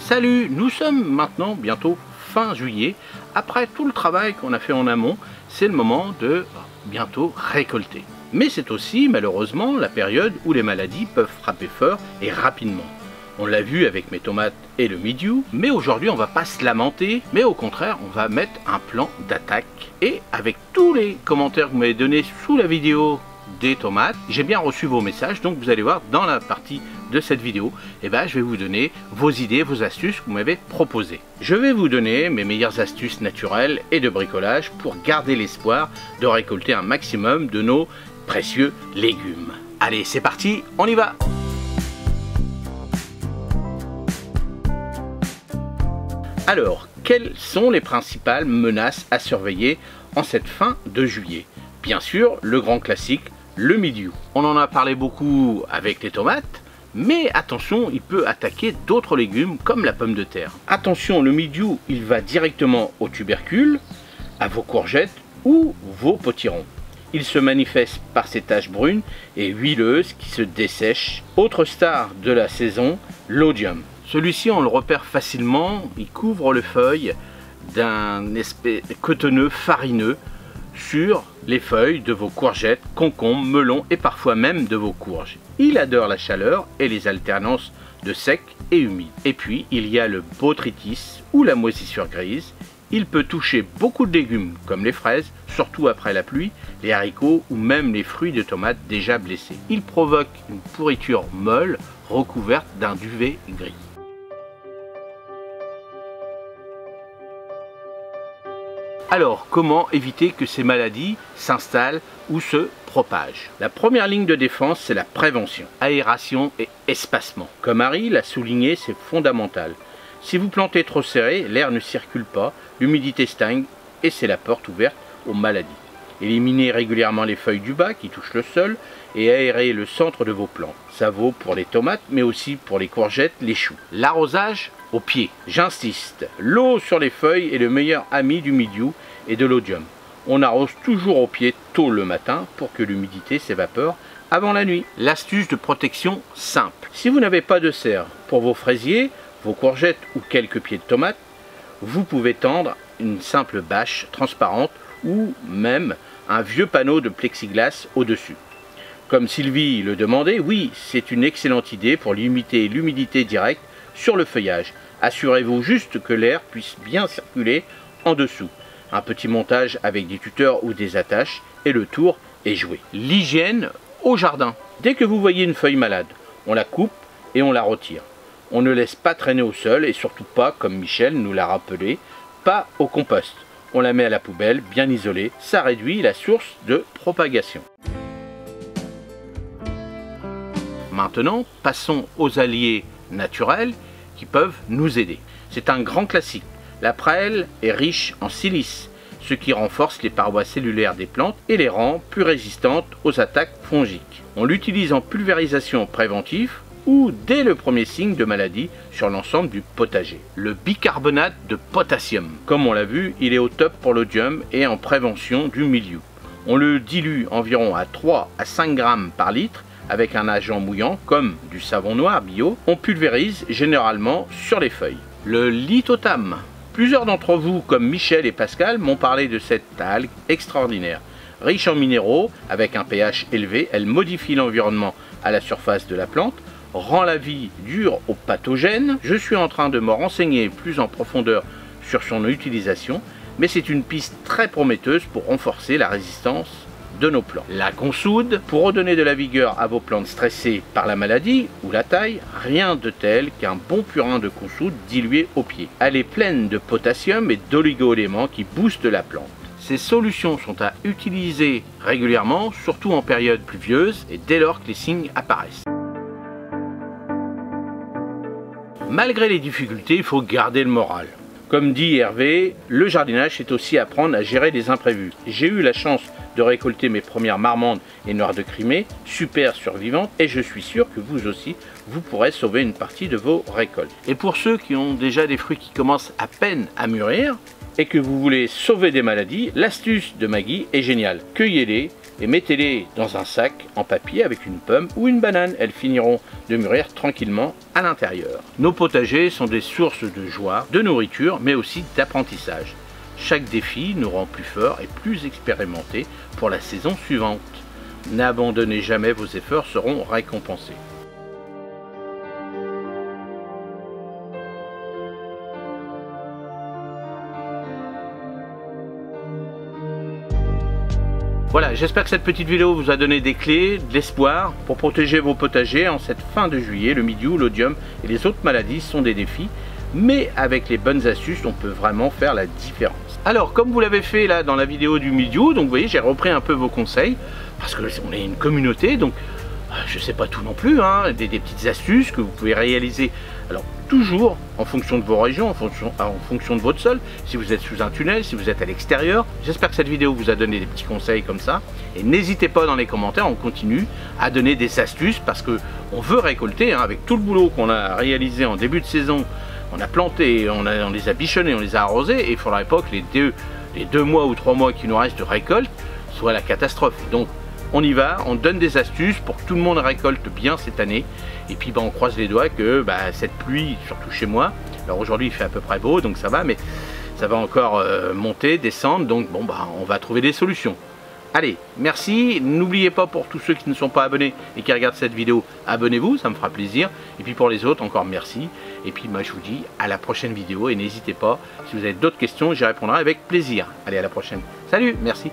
Salut, nous sommes maintenant bientôt fin juillet. Après tout le travail qu'on a fait en amont, c'est le moment de bientôt récolter. Mais c'est aussi malheureusement la période où les maladies peuvent frapper fort et rapidement. On l'a vu avec mes tomates et le mildiou, mais aujourd'hui on va pas se lamenter, mais au contraire on va mettre un plan d'attaque. Et avec tous les commentaires que vous m'avez donnés sous la vidéo des tomates, j'ai bien reçu vos messages, donc vous allez voir dans la partie de cette vidéo, je vais vous donner vos idées, vos astuces que vous m'avez proposées. Je vais vous donner mes meilleures astuces naturelles et de bricolage pour garder l'espoir de récolter un maximum de nos précieux légumes. Allez, c'est parti, on y va! Alors, quelles sont les principales menaces à surveiller en cette fin de juillet? Bien sûr, le grand classique, le mildiou. On en a parlé beaucoup avec les tomates, mais attention, il peut attaquer d'autres légumes comme la pomme de terre. Attention, le mildiou, il va directement aux tubercules, à vos courgettes ou vos potirons. Il se manifeste par ces taches brunes et huileuses qui se dessèchent. Autre star de la saison, l'oïdium. Celui-ci, on le repère facilement, il couvre les feuilles d'un espèce cotonneux farineux sur les feuilles de vos courgettes, concombres, melons et parfois même de vos courges. Il adore la chaleur et les alternances de sec et humide. Et puis, il y a le botrytis ou la moisissure grise. Il peut toucher beaucoup de légumes comme les fraises, surtout après la pluie, les haricots ou même les fruits de tomates déjà blessés. Il provoque une pourriture molle recouverte d'un duvet gris. Alors, comment éviter que ces maladies s'installent ou se propagent? La première ligne de défense, c'est la prévention, aération et espacement. Comme Harry l'a souligné, c'est fondamental. Si vous plantez trop serré, l'air ne circule pas, l'humidité stagne et c'est la porte ouverte aux maladies. Éliminez régulièrement les feuilles du bas qui touchent le sol et aérez le centre de vos plants. Ça vaut pour les tomates, mais aussi pour les courgettes, les choux. L'arrosage au pied. J'insiste, l'eau sur les feuilles est le meilleur ami du mildiou et de l'oïdium. On arrose toujours au pied tôt le matin pour que l'humidité s'évapore avant la nuit. L'astuce de protection simple. Si vous n'avez pas de serre pour vos fraisiers, vos courgettes ou quelques pieds de tomates, vous pouvez tendre une simple bâche transparente ou même un vieux panneau de plexiglas au-dessus. Comme Sylvie le demandait, oui, c'est une excellente idée pour limiter l'humidité directe sur le feuillage. Assurez-vous juste que l'air puisse bien circuler en dessous. Un petit montage avec des tuteurs ou des attaches et le tour est joué. L'hygiène au jardin. Dès que vous voyez une feuille malade, on la coupe et on la retire. On ne laisse pas traîner au sol et surtout pas, comme Michel nous l'a rappelé, pas au compost. On la met à la poubelle, bien isolée, ça réduit la source de propagation. Maintenant, passons aux alliés naturels qui peuvent nous aider. C'est un grand classique. La prêle est riche en silice, ce qui renforce les parois cellulaires des plantes et les rend plus résistantes aux attaques fongiques. On l'utilise en pulvérisation préventive ou dès le premier signe de maladie sur l'ensemble du potager. Le bicarbonate de potassium, comme on l'a vu, il est au top pour l'oïdium et en prévention du mildiou. On le dilue environ à 3 à 5 grammes par litre avec un agent mouillant comme du savon noir bio. On pulvérise généralement sur les feuilles. Le lithotam. Plusieurs d'entre vous, comme Michel et Pascal, m'ont parlé de cette algue extraordinaire. Riche en minéraux, avec un pH élevé, elle modifie l'environnement à la surface de la plante, rend la vie dure aux pathogènes. Je suis en train de me renseigner plus en profondeur sur son utilisation, mais c'est une piste très prometteuse pour renforcer la résistance de nos plants. La consoude, pour redonner de la vigueur à vos plantes stressées par la maladie ou la taille, rien de tel qu'un bon purin de consoude dilué au pied. Elle est pleine de potassium et d'oligo-éléments qui boostent la plante. Ces solutions sont à utiliser régulièrement, surtout en période pluvieuse et dès lors que les signes apparaissent. Malgré les difficultés, il faut garder le moral. Comme dit Hervé, le jardinage c'est aussi apprendre à gérer les imprévus. J'ai eu la chance de récolter mes premières marmandes et noires de Crimée, super survivantes, et je suis sûr que vous aussi, vous pourrez sauver une partie de vos récoltes. Et pour ceux qui ont déjà des fruits qui commencent à peine à mûrir, et que vous voulez sauver des maladies, l'astuce de Maggie est géniale. Cueillez-les et mettez-les dans un sac en papier avec une pomme ou une banane. Elles finiront de mûrir tranquillement à l'intérieur. Nos potagers sont des sources de joie, de nourriture, mais aussi d'apprentissage. Chaque défi nous rend plus forts et plus expérimentés pour la saison suivante. N'abandonnez jamais, vos efforts seront récompensés. Voilà, j'espère que cette petite vidéo vous a donné des clés, de l'espoir pour protéger vos potagers en cette fin de juillet. Le mildiou, l'oïdium et les autres maladies sont des défis, mais avec les bonnes astuces, on peut vraiment faire la différence. Alors, comme vous l'avez fait là dans la vidéo du mildiou, donc vous voyez, j'ai repris un peu vos conseils, parce que on est une communauté, donc je ne sais pas tout non plus, hein, des petites astuces que vous pouvez réaliser. Alors, toujours en fonction de vos régions, en fonction de votre sol, si vous êtes sous un tunnel, si vous êtes à l'extérieur. J'espère que cette vidéo vous a donné des petits conseils comme ça. Et n'hésitez pas dans les commentaires, on continue à donner des astuces parce qu'on veut récolter, hein, avec tout le boulot qu'on a réalisé en début de saison. On a planté, on les a bichonnés, on les a arrosés, et il ne faudrait pas que les 2 mois ou 3 mois qui nous restent de récolte soient la catastrophe. Donc, on y va, on donne des astuces pour que tout le monde récolte bien cette année. Et puis on croise les doigts que cette pluie, surtout chez moi, alors aujourd'hui il fait à peu près beau, donc ça va, mais ça va encore monter, descendre, donc bon on va trouver des solutions. Allez, merci, n'oubliez pas pour tous ceux qui ne sont pas abonnés et qui regardent cette vidéo, abonnez-vous, ça me fera plaisir. Et puis pour les autres, encore merci. Et puis moi je vous dis à la prochaine vidéo et n'hésitez pas, si vous avez d'autres questions, j'y répondrai avec plaisir. Allez, à la prochaine. Salut, merci.